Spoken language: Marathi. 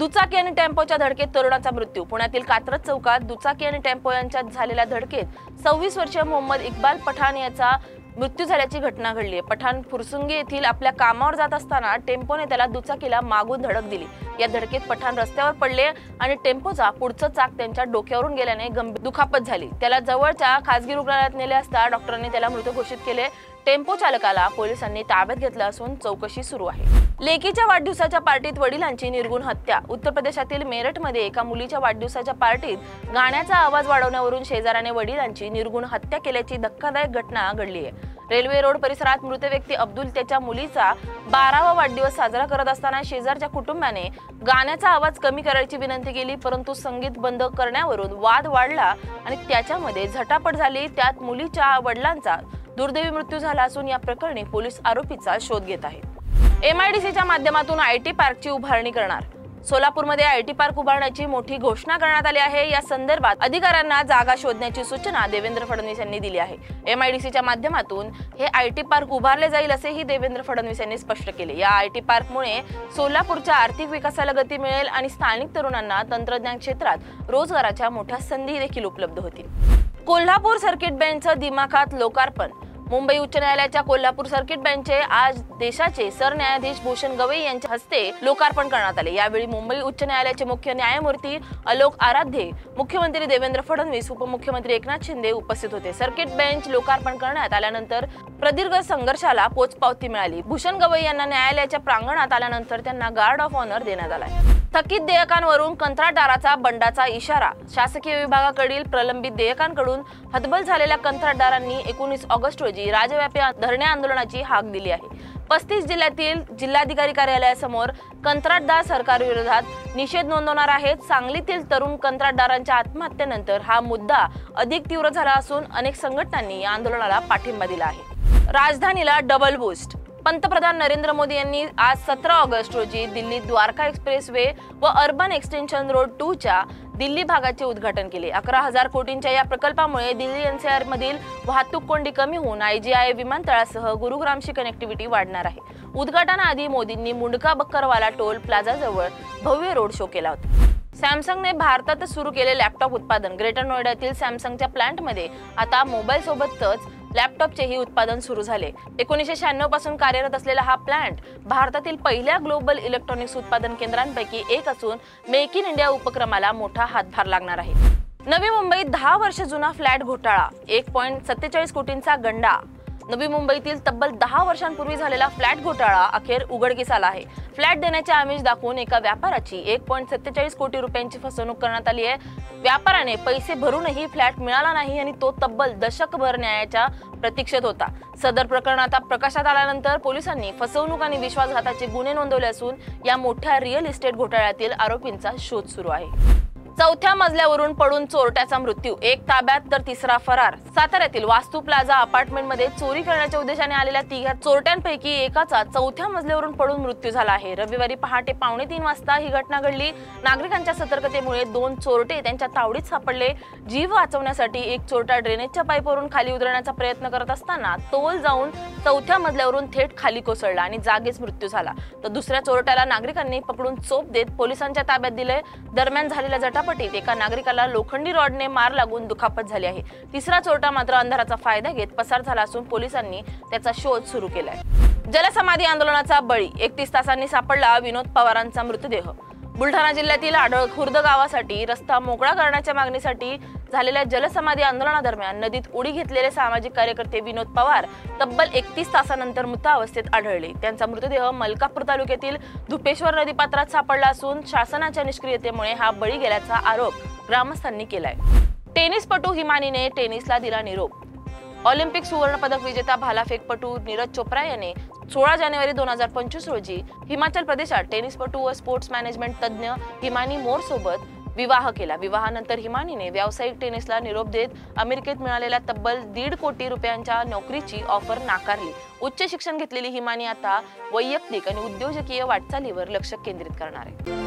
दुचाकी आणि टेम्पोच्या धडकेत तरुणाचा मृत्यू। पुण्यातील कात्रज चौकात दुचाकी आणि टेम्पो यांच्यात झालेल्या धडकेत 26 वर्षीय मोहम्मद इक्बाल पठाण याचा मृत्यू झाल्याची घटना घडली आहे। पठाण फुरसुंगी येथील आपल्या कामावर जात असताना टेम्पोने त्याला दुचाकीला मागून धडक दिली। या धडकेत पठाण रस्त्यावर पडले आणि टेम्पोचा पुढचं चाक त्यांच्या डोक्यावरून गेल्याने गंभीर दुखापत झाली। त्याला जवळच्या खासगी रुग्णालयात नेले असता डॉक्टरांनी त्याला मृत घोषित केले। टेम्पो चालकाला पोलिसांनी ताब्यात घेतलं असून चौकशी सुरू आहे। लेकीच्या वाढदिवसाच्या पार्टीत वडिलांची निर्घृण हत्या। उत्तर प्रदेशातील मेरठमध्ये एका मुलीच्या वाढदिवसाच्या पार्टीत गाण्याचा आवाज वाढवण्यावरून शेजाऱ्याने वडिलांची निर्घृण हत्या केल्याची धक्कादायक घटना घडली आहे। रेल्वे रोड परिसरात मृत व्यक्ती अब्दुल त्याच्या मुलीचा 12वा वाढदिवस साजरा करत असताना शेजारच्या कुटुंबाने गाण्याचा आवाज कमी करायची विनंती केली, परंतु संगीत बंद करण्यावरून वाद वाढला आणि त्याच्यामध्ये झटापट झाली। त्यात मुलीच्या वडिलांचा दुर्दैवी मृत्यू झाला असून या प्रकरणी पोलीस आरोपीचा शोध घेत आहेत। MIDCच्या माध्यमातून IT पार्कची उभारणी करणार। सोलापूरमध्ये IT पार्क उभारण्याची मोठी घोषणा करण्यात आली आहे। या संदर्भात अधिकाऱ्यांना जागा शोधण्याची सूचना देवेंद्र फडणवीस यांनी दिली आहे। MIDCच्या माध्यमातून हे IT पार्क उभारले जाईल असेही देवेंद्र फडणवीस यांनी स्पष्ट केले। या IT पार्कमुळे सोलापूरच्या आर्थिक विकासाला गती मिळेल आणि स्थानिक तरुणांना तंत्रज्ञान क्षेत्रात रोजगाराच्या मोठ्या संधी देखील उपलब्ध होतील। कोल्हापूर सर्किट बेंचचं दिमाखात लोकार्पण। मुंबई उच्च न्यायालयाच्या कोल्हापूर सर्किट बेंचचे आज देशाचे सरन्यायाधीश भूषण गवई यांच्या हस्ते लोकार्पण करण्यात आले। यावेळी मुंबई उच्च न्यायालयाचे मुख्य न्यायमूर्ती अलोक आराध्ये, मुख्यमंत्री देवेंद्र फडणवीस, उपमुख्यमंत्री एकनाथ शिंदे उपस्थित होते। सर्किट बेंच लोकार्पण करण्यात आल्यानंतर प्रदीर्घ संघर्षाला पोचपावती मिळाली। भूषण गवई यांना न्यायालयाच्या प्रांगणात आल्यानंतर त्यांना गार्ड ऑफ ऑनर देण्यात आला। थकीत देयकांवरून कंत्राटदाराचा बंडाचा इशारा। शासकीय विभागाकडील प्रलंबित देयकांकडून हतबल झालेल्या कंत्राटदारांनी 19 ऑगस्ट रोजी राज्यव्यापी धरणे आंदोलनाची हाक दिली आहे। 35 जिल्ह्यातील जिल्हाधिकारी कार्यालयासमोर कंत्राटदार सरकारविरोधात निषेध नोंदवणार आहेत। सांगलीतील तरुण कंत्राटदारांच्या आत्महत्येनंतर हा मुद्दा अधिक तीव्र झाला असून अनेक संघटनांनी या आंदोलनाला पाठिंबा दिला आहे। राजधानीला डबल बूस्ट। पंतप्रधान नरेंद्र मोदी यांनी आज 17 ऑगस्ट रोजी दिल्ली द्वारका एक्सप्रेसवे व अर्बन एक्सटेन्शन रोड 2 च्या दिल्ली भागाचे उद्घाटन केले। 11,000 कोटींच्या या प्रकल्पामुळे दिल्ली NCR मधील वाहतूक कोंडी कमी होऊन IGI विमानतळासह गुरुग्रामशी कनेक्टिव्हिटी वाढणार आहे। उद्घाटनाआधी मोदींनी मुंडका बक्करवाला टोल प्लाझाजवळ भव्य रोड शो केला होता। सॅमसंगने भारतात सुरू केले लॅपटॉप उत्पादन। ग्रेटर नोएडातील सॅमसंगच्या प्लांटमध्ये आता मोबाईल सोबतच लॅपटॉपचेही उत्पादन सुरू झाले। 1996 पासून कार्यरत असलेला हा प्लांट भारतातील पहिल्या ग्लोबल इलेक्ट्रॉनिक्स उत्पादन केंद्रांपैकी एक असून मेक इन इंडिया उपक्रमाला मोठा हातभार लागणार आहे। नवी मुंबईत 10 वर्ष जुना फ्लॅट घोटाळा, 1.47 कोटींचा गंडा। नवी मुंबईतील तब्बल 10 वर्षांपूर्वी झालेला फ्लॅट घोटाळा अखेर उघडकीस आला आहे। फ्लॅट देण्याचे आमिष दाखवून एका व्यापाराची 1.47 कोटी रुपयांची फसवणूक करण्यात आली आहे। व्यापाराने पैसे भरूनही फ्लॅट मिळाला नाही आणि तो तब्बल दशकभर न्यायाच्या प्रतीक्षेत होता। सदर प्रकरण आता प्रकाशात आल्यानंतर पोलिसांनी फसवणूक आणि विश्वासघाताचे गुन्हे नोंदवले असून या मोठ्या रिअल इस्टेट घोटाळ्यातील आरोपींचा शोध सुरू आहे। चौथ्या मजल्यावरून पडून चोरट्याचा मृत्यू, एक ताब्यात तर तिसरा फरार। साताऱ्यातील वास्तू प्लाझा अपार्टमेंटमध्ये चोरी करण्याच्या उद्देशाने आलेल्या 3 चोरट्यांपैकी एकाचा चौथ्या मजल्यावरून पडून मृत्यू झाला आहे। रविवारी पहाटे 2:45 वाजता ही घटना घडली। नागरिकांच्या सतर्कतेमुळे 2 चोरटे त्यांच्या तावडीत सापडले। जीव वाचवण्यासाठी एक चोरटा ड्रेनेजच्या पाईपवरून खाली उतरण्याचा प्रयत्न करत असताना तोल जाऊन चौथ्या मजल्यावरून थेट खाली कोसळला आणि जागीच मृत्यू झाला। तर दुसऱ्या चोरट्याला नागरिकांनी पकडून चोप देत पोलिसांच्या ताब्यात दिले। दरम्यान झालेल्या झटापटीत एका नागरिकाला लोखंडी रॉडने मार लागून दुखापत झाली आहे। तिसरा चोरटा मात्र अंधाराचा फायदा घेत पसार झाला असून पोलिसांनी त्याचा शोध सुरू केलाय। जलसमाधी आंदोलनाचा बळी, 31 तासांनी सापडला विनोद पवारांचा मृतदेह। बुलढाणा जिल्ह्यातील आडळ खुर्द गावासाठी रस्ता मोकळा करण्याच्या मागणीसाठी झालेल्या जलसमाधी आंदोलनादरम्यान नदीत उडी घेतलेले सामाजिक कार्यकर्ते विनोद पवार तब्बल 31 तासानंतर मृत अवस्थेत आढळले। त्यांचा मृतदेह मलकापूर तालुक्यातील धुपेश्वर नदीपात्रात सापडला असून शासनाच्या निष्क्रियतेमुळे हा बळी गेल्याचा आरोप ग्रामस्थांनी केलाय। टेनिसपटू हिमानीने टेनिसला दिला निरोप। ऑलिम्पिक सुवर्ण पदक विजेता भालाफेकपटू नीरज चोप्रा याने 16 जानेवारी 2025 रोजी हिमाचल प्रदेशात टेनिसपटू व स्पोर्ट्स मॅनेजमेंट तज्ञ हिमानी मोर सोबत विवाह केला। विवाहानंतर हिमानीने व्यावसायिक टेनिसला निरोप देत अमेरिकेत मिळालेल्या तब्बल 1.5 कोटी रुपयांच्या नोकरीची ऑफर नाकारली। उच्च शिक्षण घेतलेली हिमानी आता वैयक्तिक आणि उद्योजकीय वाटचालीवर लक्ष केंद्रित करणार आहे।